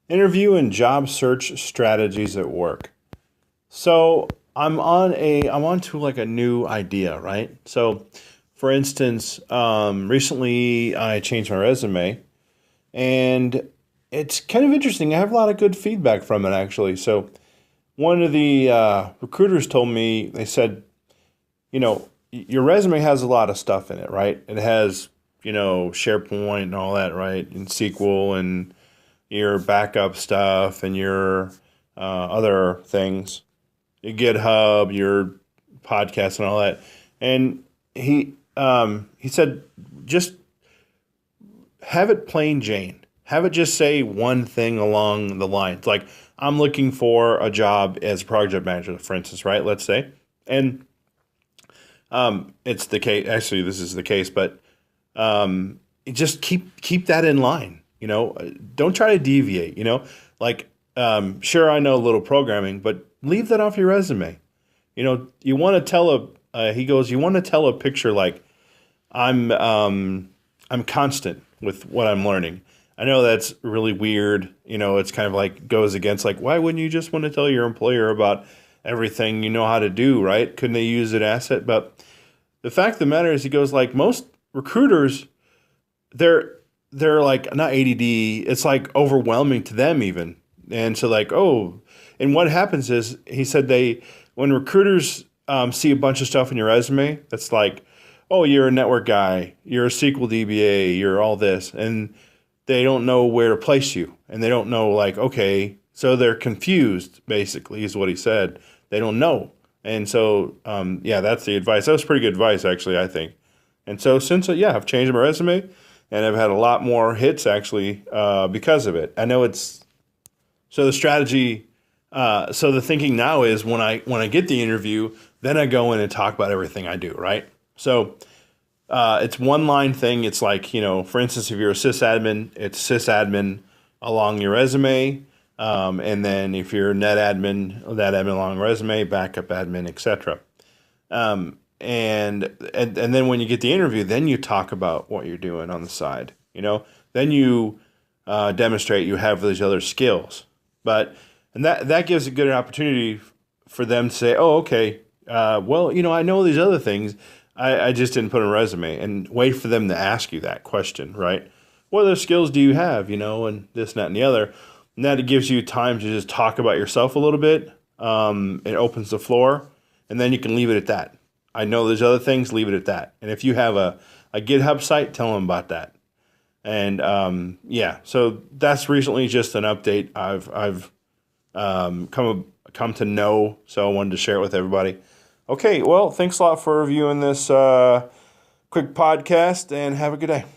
Interview and job search strategies at work. So I'm on to like a new idea, right? So for instance, recently I changed my resume and it's kind of interesting. I have a lot of good feedback from it actually. So one of the recruiters told me, they said, your resume has a lot of stuff in it, right? It has, SharePoint and all that, right? And SQL and your backup stuff and your other things, your GitHub, your podcast, and all that. And he said, just have it plain Jane. Have it just say one thing along the lines, like I'm looking for a job as a project manager, for instance, right? Let's say, and it's the case. Actually, this is the case, but just keep that in line. Don't try to deviate. Like sure, I know a little programming, but leave that off your resume. You want to tell he goes, you want to tell a picture like I'm constant with what I'm learning. I know that's really weird. It's kind of like goes against like, why wouldn't you just want to tell your employer about everything you know how to do, right? Couldn't they use an asset? But the fact of the matter is, he goes, like most recruiters, they're like not ADD. It's like overwhelming to them even. And so like, oh, and what happens is, he said, when recruiters see a bunch of stuff in your resume, that's like, oh, you're a network guy, you're a SQL DBA, you're all this, and they don't know where to place you, and they don't know like, okay, so they're confused. Basically, is what he said. They don't know, and so yeah, that's the advice. That was pretty good advice, actually, I think. And so since I've changed my resume, and I've had a lot more hits actually because of it. I know it's so the strategy. So the thinking now is when I get the interview, then I go in and talk about everything I do, right? So it's one line thing. It's like, for instance, if you're a sysadmin, it's sysadmin along your resume. And then if you're net admin along resume, backup admin, etc. And then when you get the interview, then you talk about what you're doing on the side. Then you demonstrate you have these other skills. And that gives a good opportunity for them to say, oh, okay, well, I know these other things. I just didn't put on a resume, and wait for them to ask you that question, right? What other skills do you have, and this, and that, and the other. And that it gives you time to just talk about yourself a little bit. It opens the floor, and then you can leave it at that. I know there's other things, leave it at that. And if you have a GitHub site, tell them about that. And yeah, so that's recently just an update I've come to know, so I wanted to share it with everybody. Okay, well, thanks a lot for reviewing this quick podcast, and have a good day.